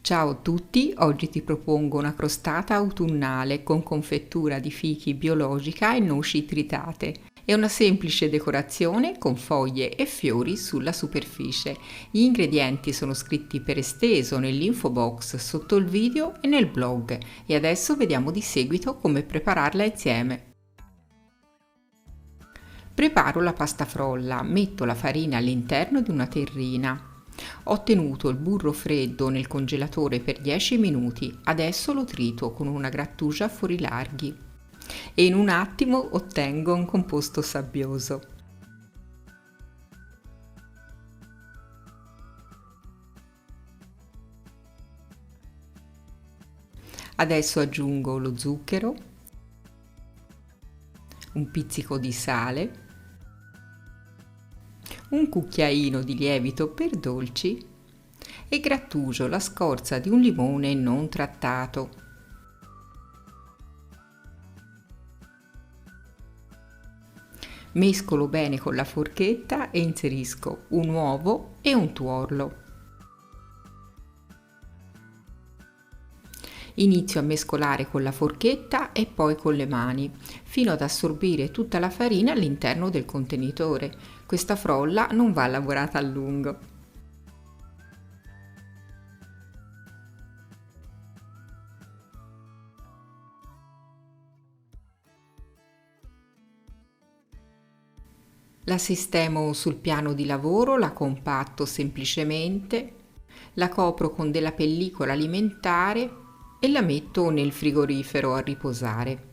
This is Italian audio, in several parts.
Ciao a tutti, oggi ti propongo una crostata autunnale con confettura di fichi biologica e noci tritate. È una semplice decorazione con foglie e fiori sulla superficie. Gli ingredienti sono scritti per esteso nell'info box sotto il video e nel blog e adesso vediamo di seguito come prepararla insieme. Preparo la pasta frolla, metto la farina all'interno di una terrina. Ho tenuto il burro freddo nel congelatore per 10 minuti, adesso lo trito con una grattugia a fori larghi e in un attimo ottengo un composto sabbioso. Adesso aggiungo lo zucchero, un pizzico di sale, un cucchiaino di lievito per dolci e grattugio la scorza di un limone non trattato. Mescolo bene con la forchetta e inserisco un uovo e un tuorlo. Inizio a mescolare con la forchetta e poi con le mani, fino ad assorbire tutta la farina all'interno del contenitore. Questa frolla non va lavorata a lungo. La sistemo sul piano di lavoro, la compatto semplicemente, la copro con della pellicola alimentare e la metto nel frigorifero a riposare.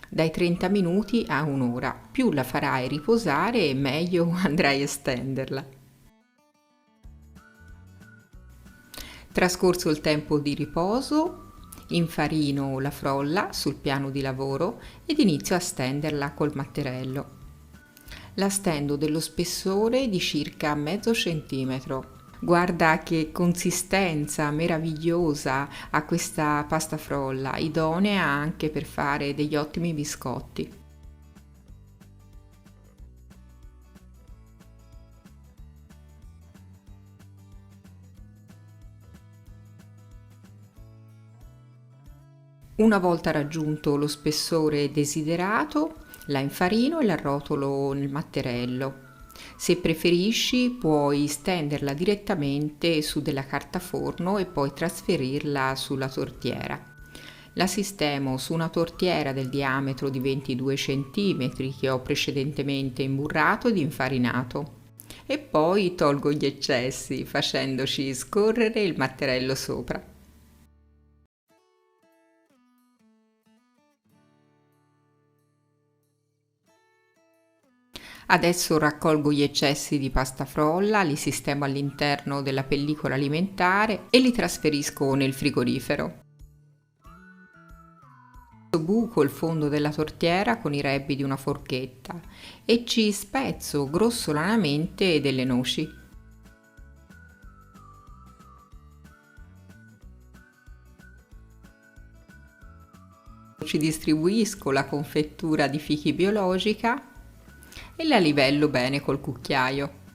Dai 30 minuti a un'ora, più la farai riposare meglio andrai a stenderla. Trascorso il tempo di riposo, infarino la frolla sul piano di lavoro ed inizio a stenderla col matterello. La stendo dello spessore di circa mezzo centimetro. Guarda che consistenza meravigliosa ha questa pasta frolla, idonea anche per fare degli ottimi biscotti. Una volta raggiunto lo spessore desiderato, la infarino e la arrotolo nel matterello. Se preferisci puoi stenderla direttamente su della carta forno e poi trasferirla sulla tortiera. La sistemo su una tortiera del diametro di 22 cm che ho precedentemente imburrato ed infarinato e poi tolgo gli eccessi facendoci scorrere il matterello sopra. Adesso raccolgo gli eccessi di pasta frolla, li sistemo all'interno della pellicola alimentare e li trasferisco nel frigorifero. Buco il fondo della tortiera con i rebbi di una forchetta e ci spezzo grossolanamente delle noci. Ci distribuisco la confettura di fichi biologica e la livello bene col cucchiaio.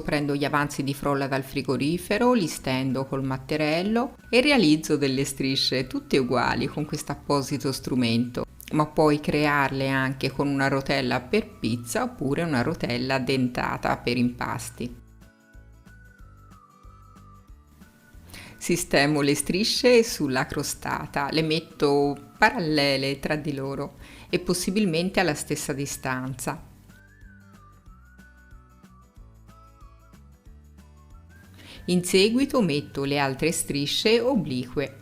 Prendo gli avanzi di frolla dal frigorifero, li stendo col matterello e realizzo delle strisce tutte uguali con questo apposito strumento, ma puoi crearle anche con una rotella per pizza oppure una rotella dentata per impasti. Sistemo le strisce sulla crostata, le metto parallele tra di loro e possibilmente alla stessa distanza. In seguito metto le altre strisce oblique,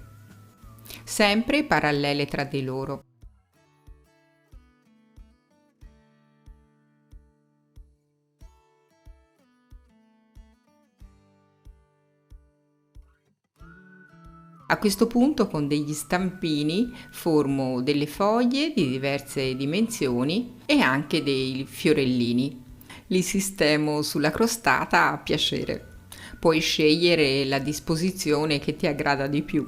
sempre parallele tra di loro. A questo punto con degli stampini formo delle foglie di diverse dimensioni e anche dei fiorellini. Li sistemo sulla crostata a piacere. Puoi scegliere la disposizione che ti aggrada di più.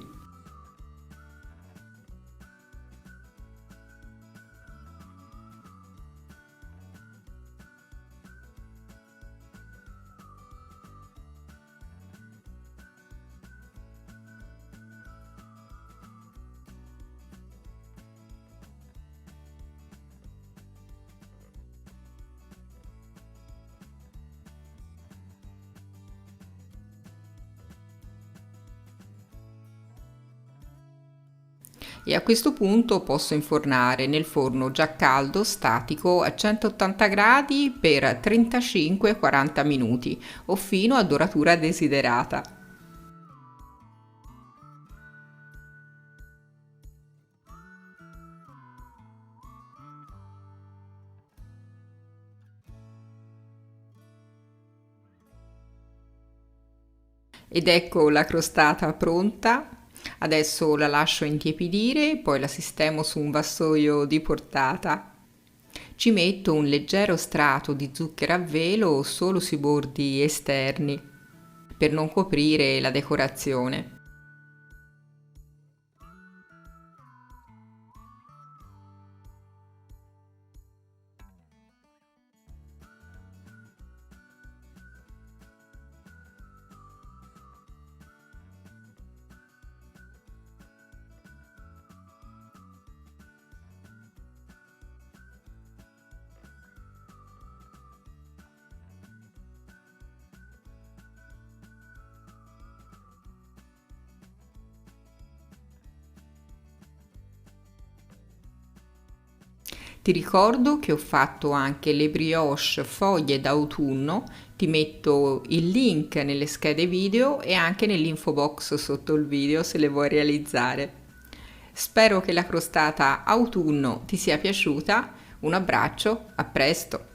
E a questo punto posso infornare nel forno già caldo statico a 180 gradi per 35-40 minuti o fino a doratura desiderata. Ed ecco la crostata pronta. Adesso la lascio intiepidire, poi la sistemo su un vassoio di portata. Ci metto un leggero strato di zucchero a velo solo sui bordi esterni per non coprire la decorazione. Ti ricordo che ho fatto anche le brioche foglie d'autunno, ti metto il link nelle schede video e anche nell'info box sotto il video se le vuoi realizzare. Spero che la crostata autunno ti sia piaciuta, un abbraccio, a presto!